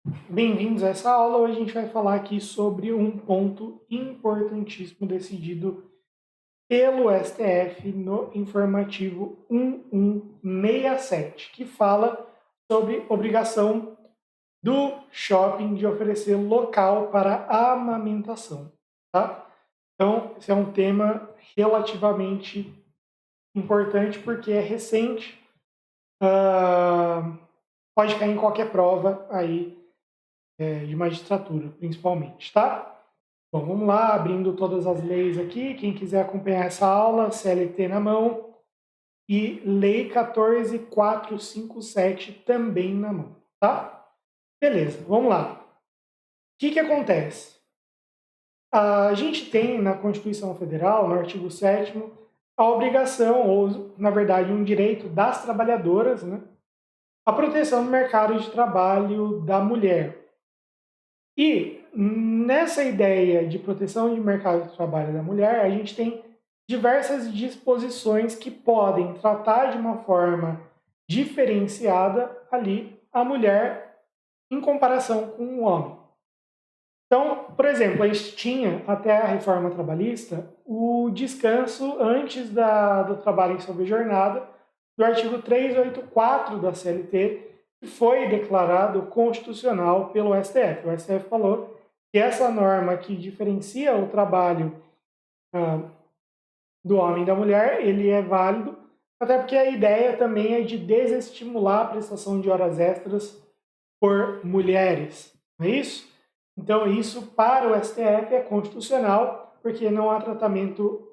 Bem-vindos a essa aula. Hoje a gente vai falar aqui sobre um ponto importantíssimo decidido pelo STF no informativo 1167, que fala sobre obrigação do shopping de oferecer local para amamentação, tá? Então, esse é um tema relativamente importante porque é recente, pode cair em qualquer prova aí de magistratura, principalmente, tá? Bom, vamos lá, abrindo todas as leis aqui. Quem quiser acompanhar essa aula, CLT na mão e Lei 14457 também na mão, tá? Beleza, vamos lá. O que acontece? A gente tem na Constituição Federal, no artigo 7º, a obrigação, ou na verdade um direito das trabalhadoras, né, a proteção do mercado de trabalho da mulher. E nessa ideia de proteção de mercado de trabalho da mulher, a gente tem diversas disposições que podem tratar de uma forma diferenciada ali a mulher em comparação com o homem. Então, por exemplo, a gente tinha até a reforma trabalhista o descanso antes do trabalho em sobrejornada, do artigo 384 da CLT, que foi declarado constitucional pelo STF. O STF falou que essa norma que diferencia o trabalho do homem e da mulher, ele é válido, até porque a ideia também é de desestimular a prestação de horas extras por mulheres, não é isso? Então, isso para o STF é constitucional, porque não há tratamento,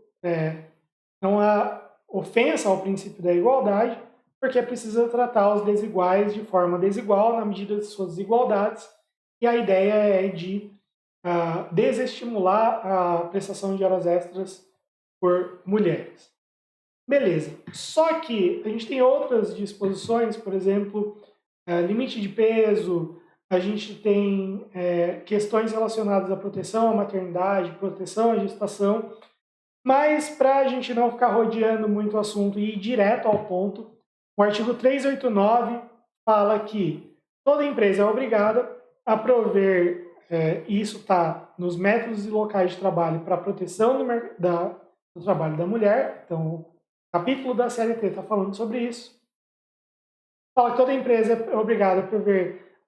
não há ofensa ao princípio da igualdade, porque precisa tratar os desiguais de forma desigual na medida de suas desigualdades, e a ideia é de desestimular a prestação de horas extras por mulheres. Beleza. Só que a gente tem outras disposições, por exemplo, limite de peso, a gente tem questões relacionadas à proteção à maternidade, proteção à gestação, mas para a gente não ficar rodeando muito o assunto e ir direto ao ponto, o artigo 389 fala que toda empresa é obrigada a prover, isso está nos métodos e locais de trabalho para a proteção do trabalho da mulher, então o capítulo da CLT está falando sobre isso. Fala que toda empresa é obrigada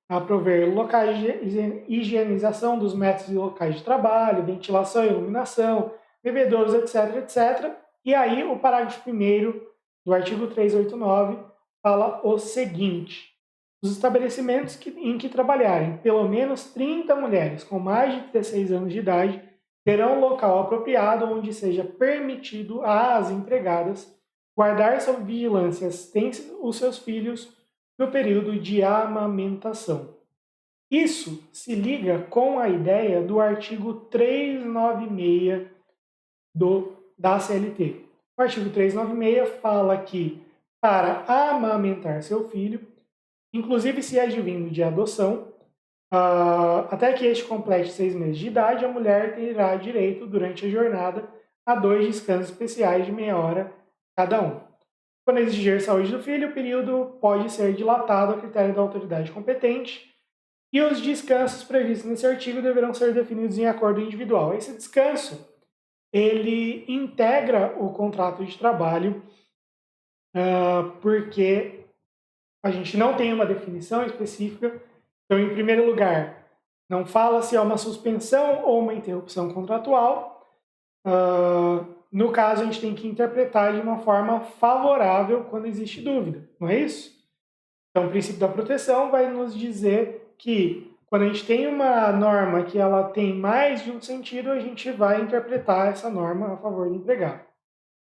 a prover locais de higienização dos métodos e locais de trabalho, ventilação, iluminação, bebedouros, etc, etc. E aí o parágrafo 1º do artigo 389 fala o seguinte: os estabelecimentos em que trabalharem pelo menos 30 mulheres com mais de 16 anos de idade terão local apropriado onde seja permitido às empregadas guardar sob vigilância e assistência os seus filhos no período de amamentação. Isso se liga com a ideia do artigo 396 da CLT. O artigo 396 fala que para amamentar seu filho, inclusive se advindo de adoção, até que este complete 6 meses de idade, a mulher terá direito, durante a jornada, a 2 descansos especiais de meia hora cada um. Quando exigir saúde do filho, o período pode ser dilatado a critério da autoridade competente e os descansos previstos nesse artigo deverão ser definidos em acordo individual. Esse descanso, ele integra o contrato de trabalho, porque a gente não tem uma definição específica. Então, em primeiro lugar, não fala se é uma suspensão ou uma interrupção contratual. No caso, a gente tem que interpretar de uma forma favorável quando existe dúvida, não é isso? Então, o princípio da proteção vai nos dizer que quando a gente tem uma norma que ela tem mais de um sentido, a gente vai interpretar essa norma a favor do empregado.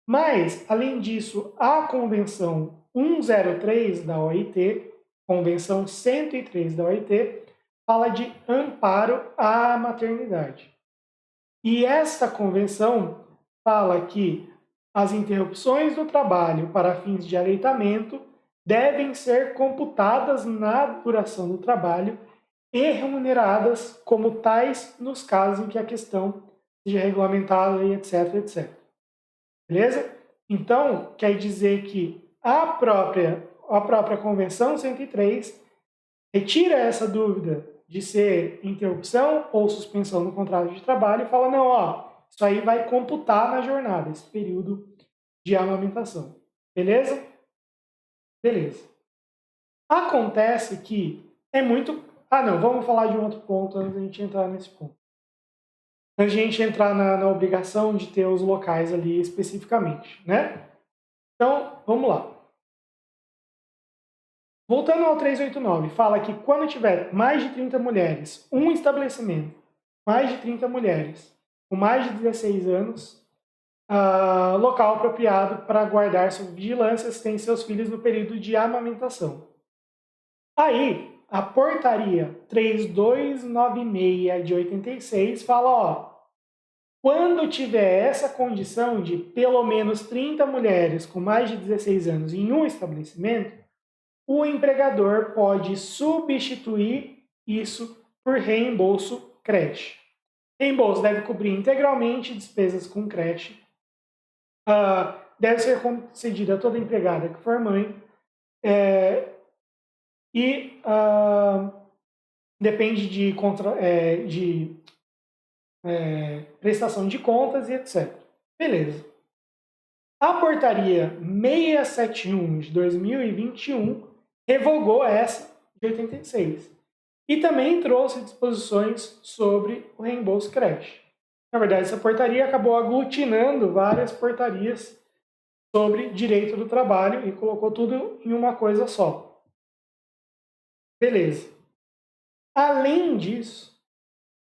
Mas, além disso, a Convenção 103 da OIT, Convenção 103 da OIT, fala de amparo à maternidade. E esta convenção fala que as interrupções do trabalho para fins de aleitamento devem ser computadas na duração do trabalho e remuneradas como tais nos casos em que a questão seja regulamentada, etc, etc. Beleza? Então, quer dizer que a própria Convenção 103 retira essa dúvida de ser interrupção ou suspensão no contrato de trabalho e fala, não, ó, isso aí vai computar na jornada, esse período de amamentação. Beleza? Beleza. Acontece que é muito... Ah, não, vamos falar de um outro ponto antes da gente entrar nesse ponto. Antes de a gente entrar na obrigação de ter os locais ali especificamente, né? Então, vamos lá. Voltando ao 389, fala que quando tiver mais de 30 mulheres, um estabelecimento, mais de 30 mulheres, com mais de 16 anos, local apropriado para guardar sob vigilância se tem seus filhos no período de amamentação. Aí, a portaria 3296 de 86 fala, ó, quando tiver essa condição de pelo menos 30 mulheres com mais de 16 anos em um estabelecimento, o empregador pode substituir isso por reembolso creche. Reembolso deve cobrir integralmente despesas com creche. Deve ser concedido a toda empregada que for mãe. Depende de prestação de contas e etc. Beleza. A portaria 671 de 2021 revogou essa de 86 e também trouxe disposições sobre o reembolso creche. Na verdade, essa portaria acabou aglutinando várias portarias sobre direito do trabalho e colocou tudo em uma coisa só. Beleza. Além disso,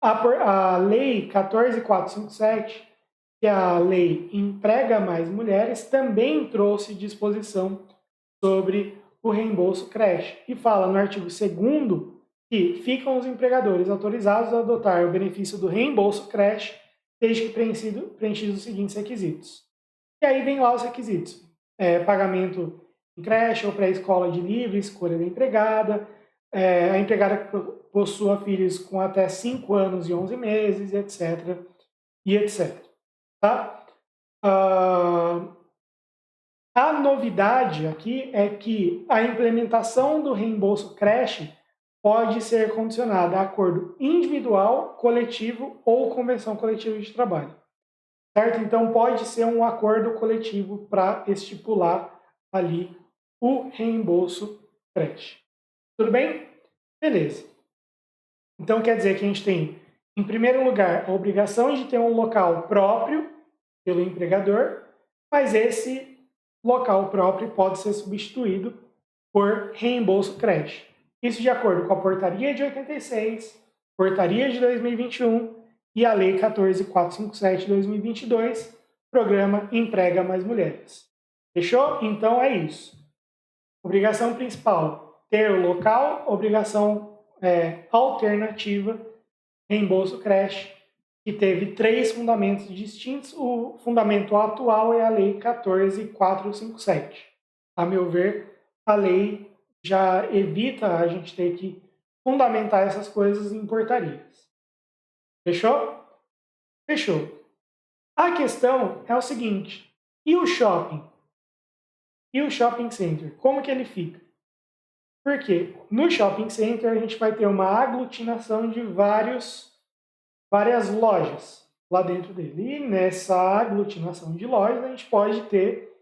a Lei 14.457, que é a Lei Emprega Mais Mulheres, também trouxe disposição sobre o reembolso creche e fala no artigo 2º que ficam os empregadores autorizados a adotar o benefício do reembolso creche desde que preenchidos os seguintes requisitos. E aí vem lá os requisitos. Pagamento em creche ou pré-escola de livre escolha da empregada, a empregada que possua filhos com até 5 anos e 11 meses, etc. E etc. Tá? A novidade aqui é que a implementação do reembolso creche pode ser condicionada a acordo individual, coletivo ou convenção coletiva de trabalho. Certo? Então, pode ser um acordo coletivo para estipular ali o reembolso creche. Tudo bem? Beleza. Então, quer dizer que a gente tem, em primeiro lugar, a obrigação de ter um local próprio pelo empregador, mas esse local próprio pode ser substituído por reembolso creche. Isso de acordo com a portaria de 86, portaria de 2021 e a lei 14.457 de 2022, programa Emprega Mais Mulheres. Fechou? Então é isso. Obrigação principal, ter o local. Obrigação alternativa, reembolso creche, que teve 3 fundamentos distintos. O fundamento atual é a Lei 14.457. A meu ver, a lei já evita a gente ter que fundamentar essas coisas em portarias. Fechou? Fechou. A questão é o seguinte, e o shopping? E o shopping center? Como que ele fica? Porque no shopping center a gente vai ter uma aglutinação de várias lojas lá dentro dele. E nessa aglutinação de lojas a gente pode ter,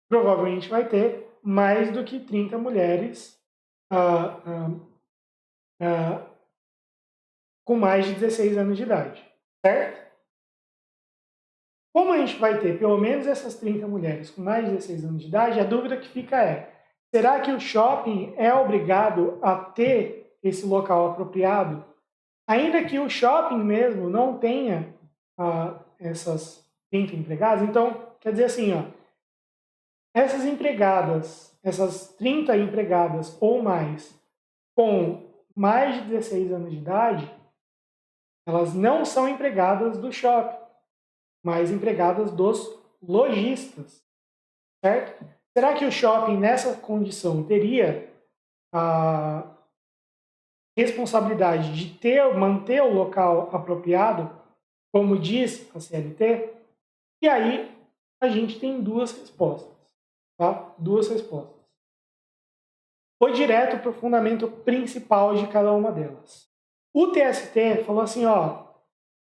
provavelmente vai ter, mais do que 30 mulheres com mais de 16 anos de idade, certo? Como a gente vai ter pelo menos essas 30 mulheres com mais de 16 anos de idade, a dúvida que fica é, será que o shopping é obrigado a ter esse local apropriado? Ainda que o shopping mesmo não tenha essas 30 empregadas, então, quer dizer assim, ó, essas empregadas, essas 30 empregadas ou mais, com mais de 16 anos de idade, elas não são empregadas do shopping, mas empregadas dos lojistas, certo? Será que o shopping, nessa condição, teria a responsabilidade de manter o local apropriado, como diz a CLT? E aí a gente tem duas respostas, tá? Duas respostas. Vou direto para o fundamento principal de cada uma delas. O TST falou assim, ó,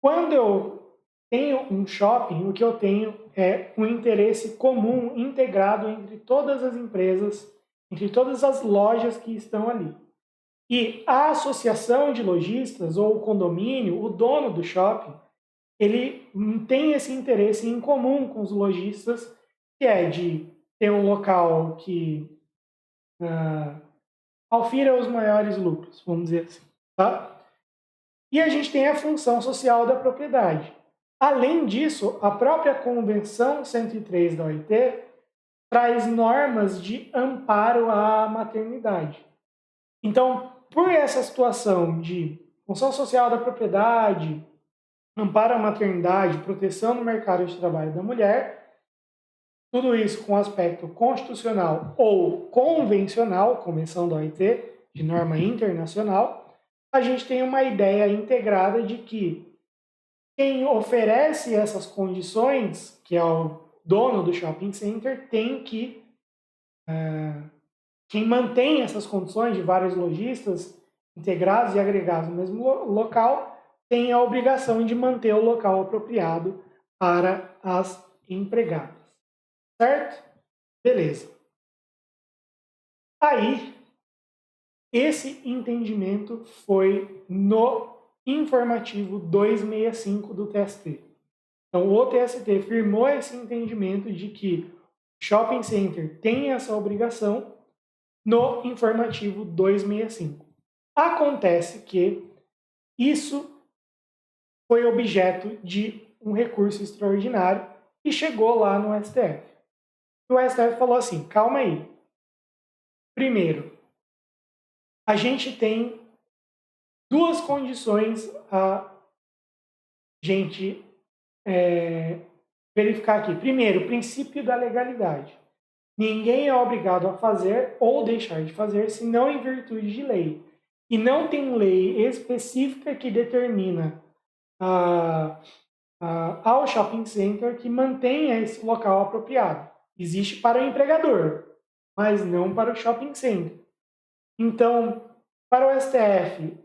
quando eu tenho um shopping, o que eu tenho é um interesse comum, integrado entre todas as empresas, entre todas as lojas que estão ali. E a associação de lojistas ou o condomínio, o dono do shopping, ele tem esse interesse em comum com os lojistas, que é de ter um local que alfira os maiores lucros, vamos dizer assim, tá? E a gente tem a função social da propriedade. Além disso, a própria Convenção 103 da OIT traz normas de amparo à maternidade. Então, por essa situação de função social da propriedade, amparo à maternidade, proteção no mercado de trabalho da mulher, tudo isso com aspecto constitucional ou convencional, Convenção da OIT, de norma internacional, a gente tem uma ideia integrada de que quem oferece essas condições, que é o dono do shopping center, tem que... quem mantém essas condições de vários lojistas integrados e agregados no mesmo local, tem a obrigação de manter o local apropriado para as empregadas. Certo? Beleza. Aí, esse entendimento foi no informativo 265 do TST. Então, o TST firmou esse entendimento de que o shopping center tem essa obrigação no informativo 265. Acontece que isso foi objeto de um recurso extraordinário e chegou lá no STF. O STF falou assim, calma aí. Primeiro, a gente tem duas condições a gente verificar aqui. Primeiro, o princípio da legalidade. Ninguém é obrigado a fazer ou deixar de fazer, senão em virtude de lei. E não tem lei específica que determina ao shopping center que mantenha esse local apropriado. Existe para o empregador, mas não para o shopping center. Então, para o STF,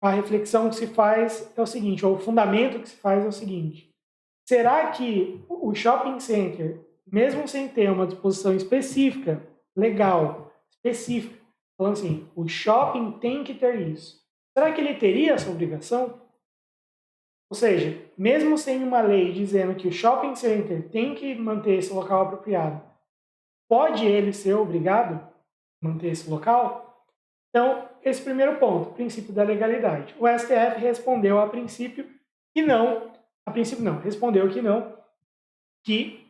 a reflexão que se faz é o seguinte, ou o fundamento que se faz é o seguinte: será que o shopping center, mesmo sem ter uma disposição específica, legal, específica, falando assim, o shopping tem que ter isso, será que ele teria essa obrigação? Ou seja, mesmo sem uma lei dizendo que o shopping center tem que manter esse local apropriado, pode ele ser obrigado a manter esse local? Então, esse primeiro ponto, princípio da legalidade. O STF respondeu a princípio que não, respondeu que não, que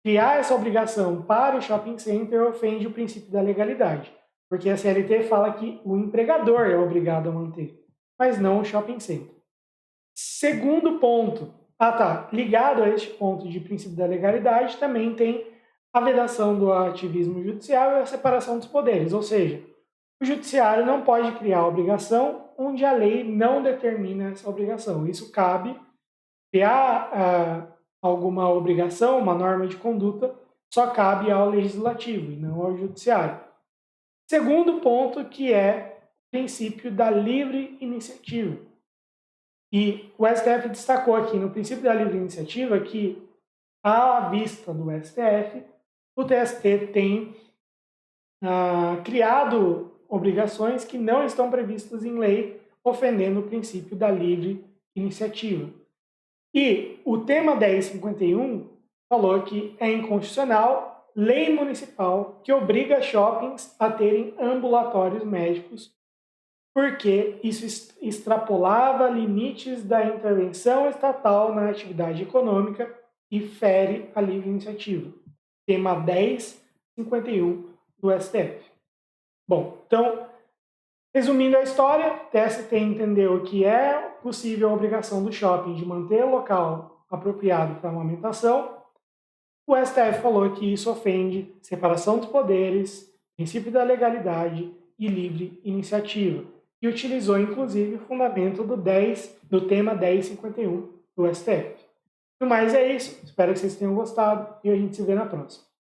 criar essa obrigação para o shopping center ofende o princípio da legalidade, porque a CLT fala que o empregador é obrigado a manter, mas não o shopping center. Segundo ponto, ligado a este ponto de princípio da legalidade, também tem a vedação do ativismo judicial e a separação dos poderes, ou seja, o judiciário não pode criar obrigação onde a lei não determina essa obrigação. Isso cabe criar alguma obrigação, uma norma de conduta, só cabe ao legislativo e não ao judiciário. Segundo ponto, que é o princípio da livre iniciativa. E o STF destacou aqui no princípio da livre iniciativa que, à vista do STF, o TST tem criado obrigações que não estão previstas em lei, ofendendo o princípio da livre iniciativa. E o tema 1051 falou que é inconstitucional lei municipal que obriga shoppings a terem ambulatórios médicos, porque isso extrapolava limites da intervenção estatal na atividade econômica e fere a livre iniciativa. Tema 1051 do STF. Bom, então, resumindo a história, o TST entendeu que é possível a obrigação do shopping de manter o local apropriado para a amamentação. O STF falou que isso ofende separação dos poderes, princípio da legalidade e livre iniciativa. E utilizou, inclusive, o fundamento do tema 1051 do STF. No mais é isso. Espero que vocês tenham gostado e a gente se vê na próxima.